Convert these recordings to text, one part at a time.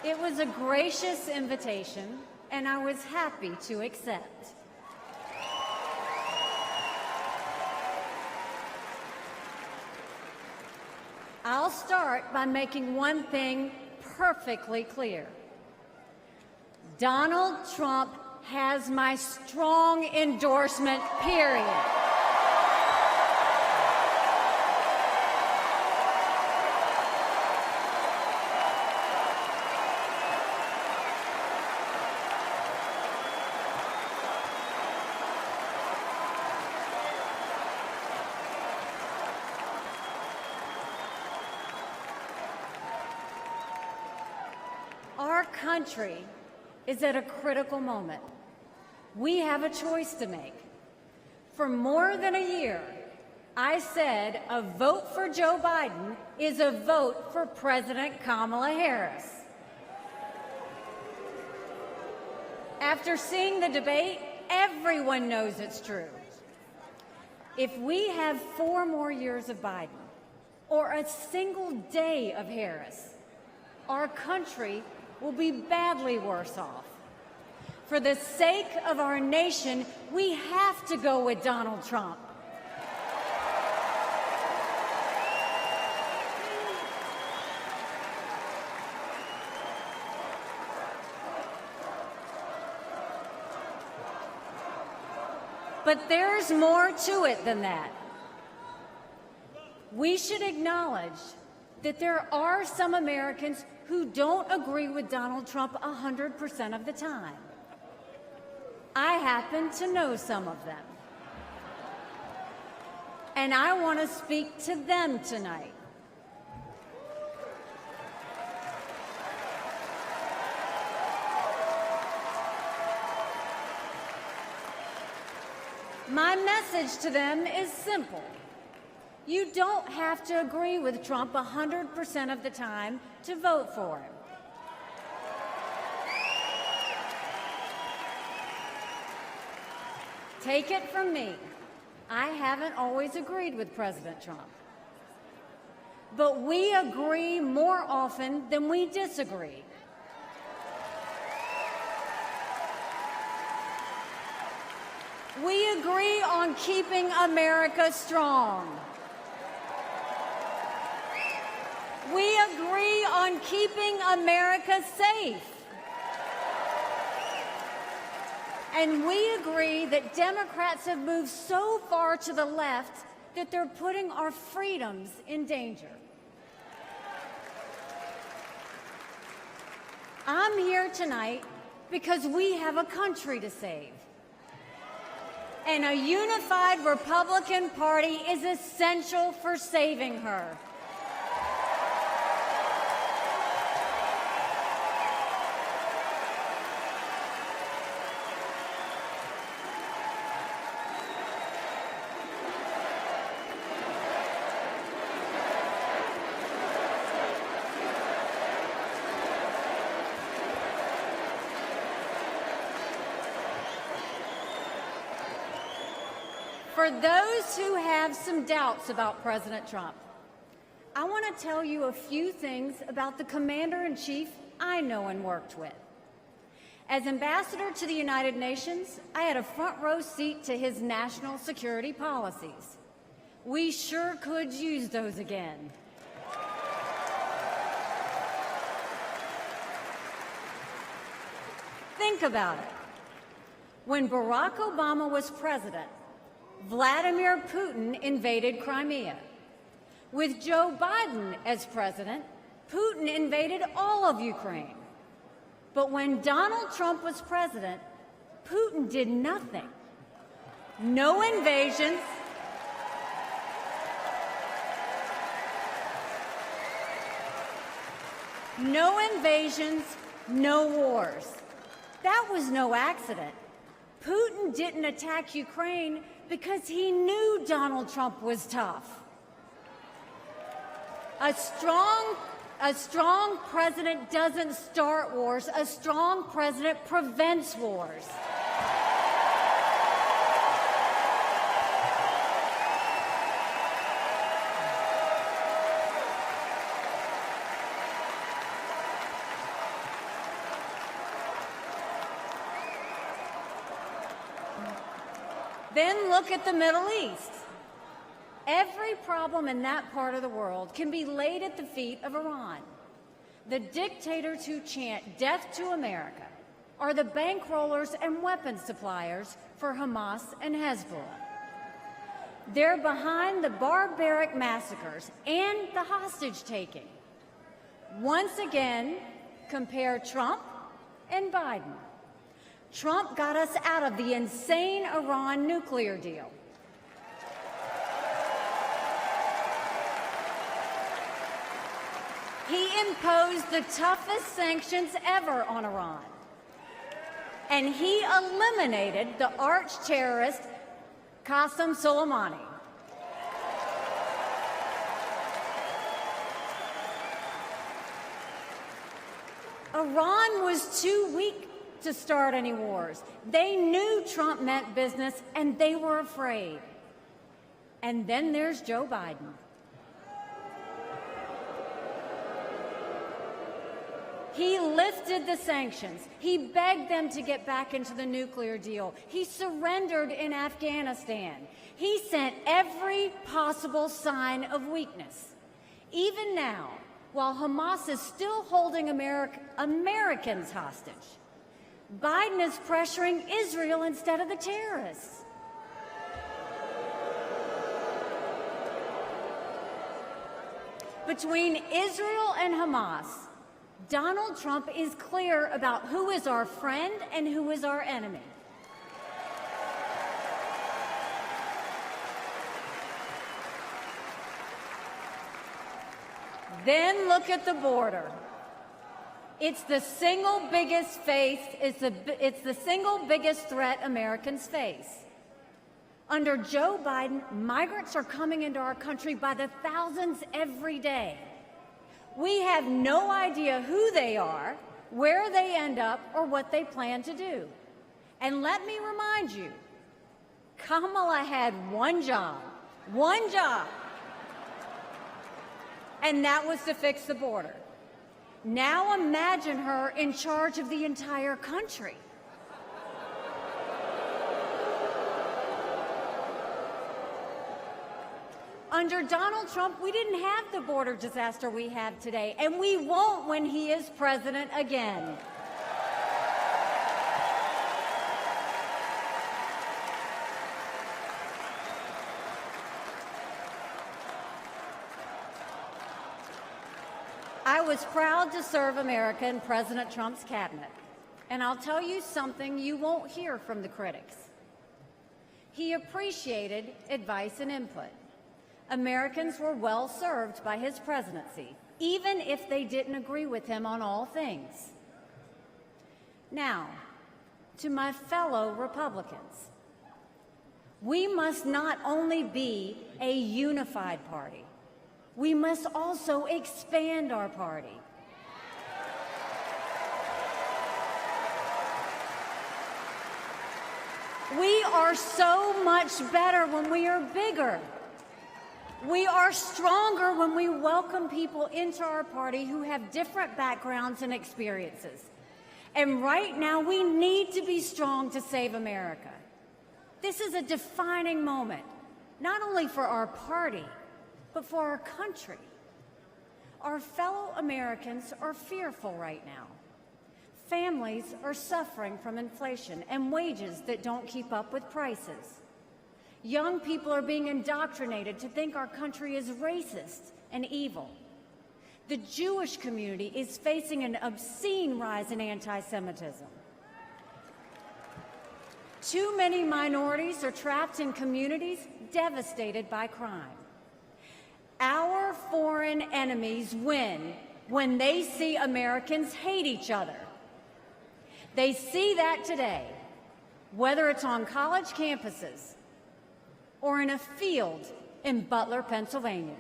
It was a gracious invitation, and I was happy to accept. I'll start by making one thing perfectly clear. Donald Trump has my strong endorsement, period. Our country is at a critical moment. We have a choice to make. For more than a year, I said a vote for Joe Biden is a vote for President Kamala Harris. After seeing the debate, everyone knows it's true. If we have 4 more years of Biden or a single day of Harris, our country will be badly worse off. For the sake of our nation, we have to go with Donald Trump. But there's more to it than that. We should acknowledge that there are some Americans who don't agree with Donald Trump 100% of the time. I happen to know some of them. And I want to speak to them tonight. My message to them is simple. You don't have to agree with Trump 100% of the time to vote for him. Take it from me, I haven't always agreed with President Trump. But we agree more often than we disagree. We agree on keeping America strong. We agree on keeping America safe. And we agree that Democrats have moved so far to the left that they're putting our freedoms in danger. I'm here tonight because we have a country to save. And a unified Republican Party is essential for saving her. For those who have some doubts about President Trump, I want to tell you a few things about the Commander-in-Chief I know and worked with. As ambassador to the United Nations, I had a front row seat to his national security policies. We sure could use those again. Think about it. When Barack Obama was president, Vladimir Putin invaded Crimea. With Joe Biden as president, Putin invaded all of Ukraine. But when Donald Trump was president, Putin did nothing. No invasions. No invasions, no wars. That was no accident. Putin didn't attack Ukraine because he knew Donald Trump was tough. A strong president doesn't start wars. A strong president prevents wars. Then look at the Middle East. Every problem in that part of the world can be laid at the feet of Iran. The dictators who chant death to America are the bankrollers and weapons suppliers for Hamas and Hezbollah. They're behind the barbaric massacres and the hostage-taking. Once again, compare Trump and Biden. Trump got us out of the insane Iran nuclear deal. He imposed the toughest sanctions ever on Iran. And he eliminated the arch-terrorist Qasem Soleimani. Iran was too weak to start any wars. They knew Trump meant business, and they were afraid. And then there's Joe Biden. He lifted the sanctions. He begged them to get back into the nuclear deal. He surrendered in Afghanistan. He sent every possible sign of weakness. Even now, while Hamas is still holding Americans hostage, Biden is pressuring Israel instead of the terrorists. Between Israel and Hamas, Donald Trump is clear about who is our friend and who is our enemy. Then look at the border. It's the single biggest threat Americans face. Under Joe Biden, migrants are coming into our country by the thousands every day. We have no idea who they are, where they end up, or what they plan to do. And let me remind you, Kamala had one job, and that was to fix the border. Now imagine her in charge of the entire country. Under Donald Trump, we didn't have the border disaster we have today, and we won't when he is president again. I was proud to serve America in President Trump's cabinet, and I'll tell you something you won't hear from the critics. He appreciated advice and input. Americans were well served by his presidency, even if they didn't agree with him on all things. Now, to my fellow Republicans, we must not only be a unified party, we must also expand our party. We are so much better when we are bigger. We are stronger when we welcome people into our party who have different backgrounds and experiences. And right now, we need to be strong to save America. This is a defining moment, not only for our party, but for our country. Our fellow Americans are fearful right now. Families are suffering from inflation and wages that don't keep up with prices. Young people are being indoctrinated to think our country is racist and evil. The Jewish community is facing an obscene rise in anti-Semitism. Too many minorities are trapped in communities devastated by crime. Our foreign enemies win when they see Americans hate each other. They see that today, whether it's on college campuses or in a field in Butler, Pennsylvania.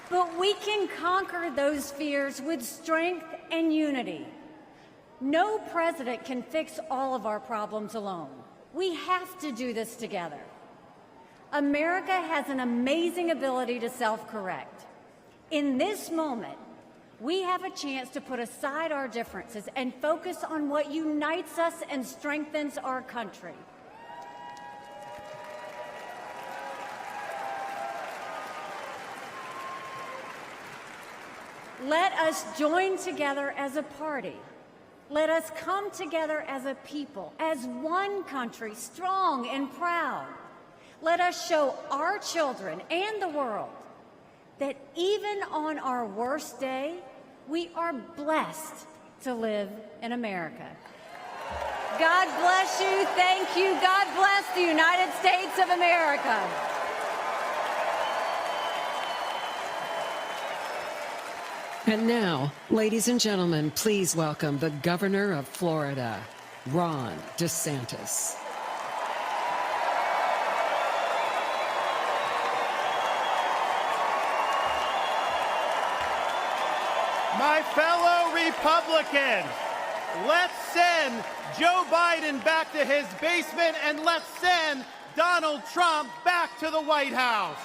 But we can conquer those fears with strength and unity. No president can fix all of our problems alone. We have to do this together. America has an amazing ability to self-correct. In this moment, we have a chance to put aside our differences and focus on what unites us and strengthens our country. Let us join together as a party. Let us come together as a people, as one country, strong and proud. Let us show our children and the world that even on our worst day, we are blessed to live in America. God bless you. Thank you. God bless the United States of America. And now, ladies and gentlemen, please welcome the Governor of Florida, Ron DeSantis. My fellow Republicans, let's send Joe Biden back to his basement and let's send Donald Trump back to the White House.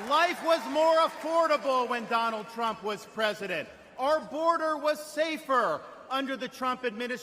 Life was more affordable when Donald Trump was president. Our border was safer under the Trump administration.